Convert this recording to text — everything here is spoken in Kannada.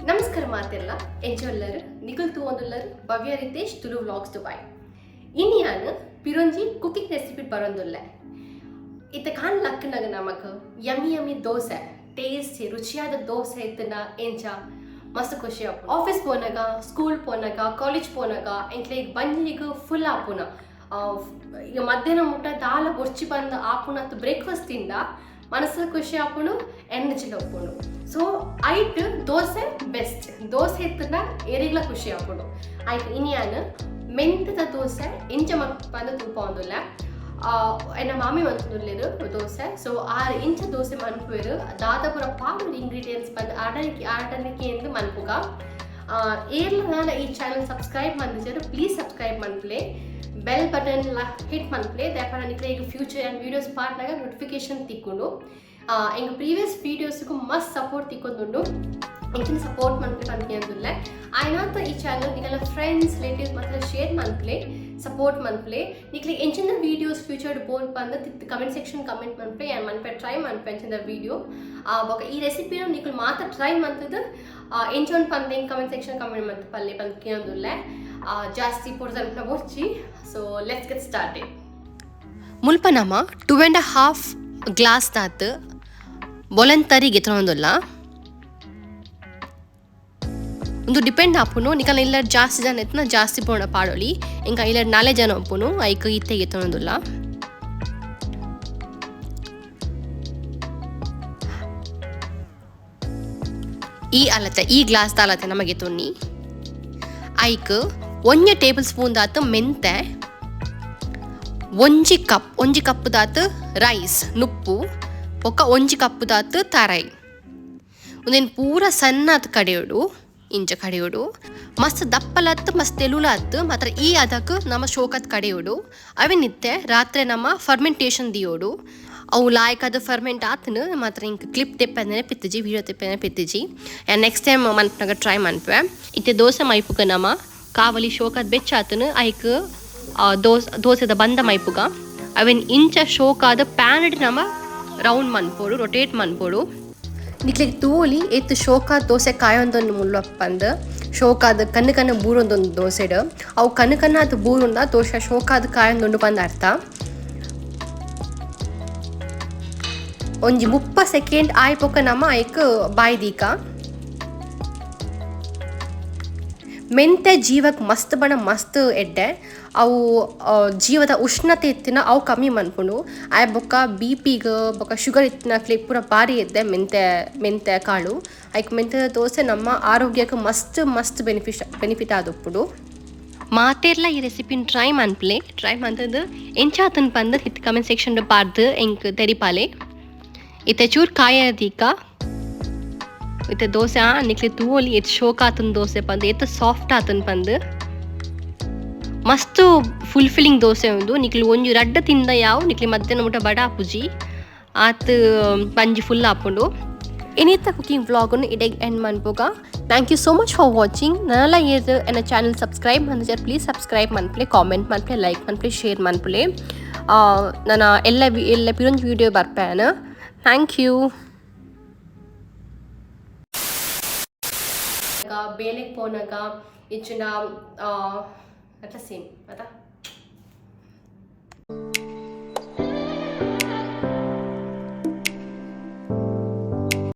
ನಮಸ್ಕಾರ ಮಾತೆಲ್ಲ ಎಂಚೊಲ್ಲರು ನಿಖಿಲ್ ತೂವೊಂದುಲ್ಲರು ಭವ್ಯ ರಿತೇಶ್ ತುಳುವ್ಲಾಗ್ಸ್ ದುಬೈ ಇನ್ನು ನಾನು ಪಿರೊಂಜಿ ಕುಕಿಂಗ್ ರೆಸಿಪಿ ಬರೋಂದುಲ್ಲೆ ಇತ್ತೆ ಕಾಣ್ಲಕ್ಕನಾಗ ನಮಕ್ ಯಮ್ಮಿ ದೋಸೆ ಟೇಸ್ಟಿ ರುಚಿಯಾದ ದೋಸೆ ಇತ್ತನ ಎಂಚ ಮಸ್ತ್ ಖುಷಿ ಆಪು ಆಫೀಸ್ ಪೋನಾಗ ಸ್ಕೂಲ್ ಪೋನಾಗ ಕಾಲೇಜ್ ಪೋನಾಗ ಎಂಕ್ಲೆಗ್ ಬಂಜಿಗೆ ಫುಲ್ ಆಪುನ ಈಗ ಮಧ್ಯಾಹ್ನ ಮುಟ್ಟ ದಾಲ ಬೊರ್ಚಿ ಬಂದ ಆಪುನ ಅತ್ತು ಬ್ರೇಕ್ಫಾಸ್ಟ್ ತಿಂದ ಮನಸ್ಸು ಖುಷಿ ಆಪುನು ಎನರ್ಜಿ ಒಪ್ಪುನು ಸೊ ಐಟ್ ದೋಸೆ ಬೆಸ್ಟ್ ದೋಸೆ ಇತ್ತನ ಏರಿಗ್ಲ ಖುಷಿ ಆಪುನು ಆಯ್ತು ಇನಿಯಾನು ಮೆಂತದ ದೋಸೆ ಇಂಚ ಬಂದು ತುಪ್ಪ ಒಂದಿಲ್ಲ ಎನ್ನ ಮಾಮಿ ಮಂತುಲ್ಲೇರು ದೋಸೆ ಸೊ 6 ಇಂಚ ದೋಸೆ ಮನ್ಪುವೆರು ದಾದಾಪುರ ಪಾಡು ಇಂಗ್ರೀಡಿಯೆಂಟ್ಸ್ ಬಂದು ಆಡನಿಕೆ ಎಂದು ಮನ್ಪುಗ ಏರ್ಲ ನಾನು ಈ ಚಾನಲ್ ಸಬ್ಸ್ಕ್ರೈಬ್ ಮಾಡಿದ್ರು ಪ್ಲೀಸ್ ಸಬ್ಸ್ಕ್ರೈಬ್ ಮನ್ಪ್ಲೆ ಬೆಲ್ ಬಟನ್ ಹಿಟ್ ಮನ್ಪ್ಲೆ ದಯಪರ ನಿಕ್ಲೆ ಈಗ ಫ್ಯೂಚರ್ ಆ್ಯಂಡ್ ವೀಡಿಯೋಸ್ ಪಾರ್ಟ್ನಾಗ ನೋಟಿಫಿಕೇಶನ್ ತಿಕ್ಕೊಂಡು ಎಂಗ ಪ್ರೀವಿಯಸ್ ವೀಡಿಯೋಸ್ಗೂ ಮಸ್ತ್ ಸಪೋರ್ಟ್ ತಿಕ್ಕೊಂಡು ಎಂಚಿನ ಸಪೋರ್ಟ್ ಮನ್ಪ್ಲೆ ಪಂಪಿ ಅಂದಿಲ್ಲ ಆಯ್ನಾತ ಈ ಚಾನಲ್ ನಿಗಲ ಫ್ರೆಂಡ್ಸ್ ರಿಲೇಟಿವ್ಸ್ ಮಾತ್ರ ಶೇರ್ ಮನ್ಪ್ಲೆ ಸಪೋರ್ಟ್ ಮನ್ಪ್ಲೆ ನಿಕ್ಲೆ ಎಂಚಿನ ವೀಡಿಯೋಸ್ ಫ್ಯೂಚರ್ ಬೋರ್ಡ್ ಬಂದ ಕಮೆಂಟ್ ಸೆಕ್ಷನ್ ಕಮೆಂಟ್ ಮನ್ಪ್ಲೆ ಆ್ಯಂಡ್ ಮನ್ಪೆ ಟ್ರೈ ಮನ್ಪೆ ಎಂಚಿನ ವೀಡಿಯೋ ಬೊಕ ಈ ರೆಸಿಪಿನ ನಿಕ್ಲು ಮಾತ್ರ ಟ್ರೈ ಮಂತದ ಎಂಚೊಂದು ಪಂದೆ ಕಮೆಂಟ್ ಸೆಕ್ಷನ್ ಕಮೆಂಟ್ ಮಂತ್ ಪಲ್ಲೆ ಪಂದ್ ಕೇಳೋದಿಲ್ಲ ಜಾಸ್ತಿ ಪೊರ್ಸಂಟ್ನ ಬೊಚ್ಚಿ ಸೊ ಲೆಟ್ಸ್ ಗೆಟ್ ಸ್ಟಾರ್ಟೆಡ್ ಮುಲ್ಪ ನಮ 2.5 ಗ್ಲಾಸ್ ದಾತ್ ಬೊಲಂತರಿಗೆ ತೊಗೊಂದಿಲ್ಲ ಒಂದು ಡಿಪೆಂಡ್ ಆಪುನು ನಿಕಲ್ ಇಲ್ಲ ಜಾಸ್ತಿ ಜನ ಎತ್ತನ ಜಾಸ್ತಿ ಪೋಣ ಪಾಡೋಲಿ ಇಂಕ ಇಲ್ಲ 4 ಜನ ಒಪ್ಪುನು ಐಕ ಇತ್ತೆಗೆ ತೊಗೊಂದಿಲ್ಲ ಈ ಗ್ಲಾಸ್ ದಾಲತೆ ನಮಗೆ ತೊನ್ನಿ ಐಕ್ 1 ಟೇಬಲ್ ಸ್ಪೂನ್ ದಾತ್ ಮೆಂತೆ 1 ಕಪ್ ದಾತ್ ರೈಸ್ ನುಪ್ಪು ಒಕ್ಕ 1 ಕಪ್ ದಾತ್ ತರೈ ಒಂದೇನು ಪೂರ ಸಣ್ಣದ ಕಡೆಯೋಡು ಇಂಚ ಕಡೆಯೋಡು ಮಸ್ತ್ ದಪ್ಪಲತ್ತು ಮಸ್ತ್ ತೆಲುಲತ್ತು ಮಾತ್ರ ಈ ಅದಕ್ಕೆ ನಮ್ಮ ಶೋಕತ್ ಕಡೆಯೋಡು ಅವೇನಿತ್ತೆ ರಾತ್ರಿ ನಮ್ಮ ಫರ್ಮೆಂಟೇಷನ್ ದಿಯೋಡು ಅವು ಲಾಯ್ಕದು ಫರ್ಮೆಂಟ್ ಆತನು ಮಾತ್ರ ಹಿಂಗೆ ಕ್ಲಿಪ್ ತೆಪ್ಪಂದೇ ಪಿತ್ತಿಜಿ ವೀಡಿಯೋ ತೆಪ್ಪಂದೇ ಪಿತ್ತಿಜಿ ನೆಕ್ಸ್ಟ್ ಟೈಮ್ ಮನ್ಪನಾಗ ಟ್ರೈ ಮನ್ಪೆ ಇತ್ತೆ ದೋಸೆ ಮೈಪುಗ ನಮ್ಮ ಕಾವಲಿ ಶೋಕದ ಬೆಚ್ಚಾತನು ಐಕ್ ದೋಸೆದ ಬಂದ ಮೈಪುಗ ಅವೇನು ಇಂಚ ಶೋಕಾದ ಪ್ಯಾನ್ಡ್ ನಮ್ಮ ರೌಂಡ್ ಮನ್ಪೋಡು ರೊಟೇಟ್ ಮನ್ಪೋಡು ನಿಕ್ಲಿಗೆ ತೂಲಿ ಎತ್ತು ಶೋಕಾದ ದೋಸೆ ಕಾಯೊಂದೊಂದು ಮುಲ್ಲಪ್ಪಂದು ಶೋಕಾದ ಕಣ್ಣು ಬೂರೊಂದೊಂದು ದೋಸೆಡು ಅವು ಕಣ್ಣು ಅದು ಬೂರುಂದ ದೋಸೆ ಶೋಕಾದ ಕಾಯೊಂದೊಂದು ಬಂದು ಅರ್ಥ ಒಂಜಿ 30 ಸೆಕೆಂಡ್ ಆಯ್ಪೊಕ್ಕ ನಮ್ಮ ಐಕ್ ಬಾಯ್ದೀಕ ಮೆಂತೆ ಜೀವಕ್ಕೆ ಮಸ್ತ್ ಬಣ ಮಸ್ತ್ ಎಡ್ಡೆ ಅವು ಜೀವದ ಉಷ್ಣತೆ ಇತ್ತಿನ ಅವು ಕಮ್ಮಿ ಮನ್ಪುಂಡು ಆಯ್ ಬೊಕ್ಕ BP ಬೊಕ್ಕ ಶುಗರ್ ಇತ್ತಿನ ಕ್ಲಿಪ್ ಪೂರ ಭಾರಿ ಎದ್ದೆ ಮೆಂತೆ ಕಾಳು ಐಕ್ ಮೆಂತೆ ದೋಸೆ ನಮ್ಮ ಆರೋಗ್ಯಕ್ಕೆ ಮಸ್ತ್ ಬೆನಿಫಿಟ್ ಆದೊಪ್ಪುಡು ಮಾತೆರ್ಲ ಈ ರೆಸಿಪಿನ ಟ್ರೈ ಮಂತದ್ದು ಎಂಚಾತನ್ ಪಂದು ಹಿತ್ ಕಮೆಂಟ್ ಸೆಕ್ಷನ್ ಪಾರ್ದು ಎಂಕ್ ತೆರಿಪಾಲೆ ಇತ್ತೆ ಚೂರು ಕಾಯದೀಕ ಇತ್ತೆ ದೋಸೆ ನಿಕ್ಲಿ ತೂವಲಿ ಎತ್ ಶೋಕ್ ಆತನ ದೋಸೆ ಪಂದು ಎತ್ ಸಾಫ್ಟ್ ಆತನ ಪಂದು ಮಸ್ತ್ ಫುಲ್ಫಿಲ್ಲಿಂಗ್ ದೋಸೆ ಒಂದು ನಿಕ್ಲಿ ಒಂಜು ರಡ್ಡ ತಿಂದ ಯಾವ ನಿಕ್ಲಿ ಮಧ್ಯಾಹ್ನ ಮುಟ್ಟ ಬಡ ಆಪುಜಿ ಆತ್ ಪಂಜಿ ಫುಲ್ ಆಪುಂಡು ಇನ್ನಿತ್ತ ಕುಕಿಂಗ್ ವ್ಲಾಗನ್ನು ಇಡೆಗ್ ಎಂಡ್ ಮನ್ಪೋಗ thank you so much for watching ನನ್ನೆಲ್ಲ ಇದು ಎನ್ನ ಚಾನಲ್ ಸಬ್ಸ್ಕ್ರೈಬ್ ಮಂದಿದ್ದಾರೆ ಪ್ಲೀಸ್ ಸಬ್ಸ್ಕ್ರೈಬ್ ಮನ್ಪ್ಲೆ ಕಾಮೆಂಟ್ ಮನ್ಪ್ಲೆ ಲೈಕ್ ಮನ್ಪ್ಲೆ ಶೇರ್ ಮನ್ಪ್ಲೆ ನನ್ನ ಎಲ್ಲ ಪಿರೊಂಜಿ ವೀಡಿಯೋ ಬರ್ಪೇನ ಥ್ಯಾಂಕ್ ಯು ಬೇಲೆಗೆ ಪೋನಾಗ ಇಚ್ಚಿನ ಅಟ್లా ಸೇಮ್ ಆಯ್ತಾ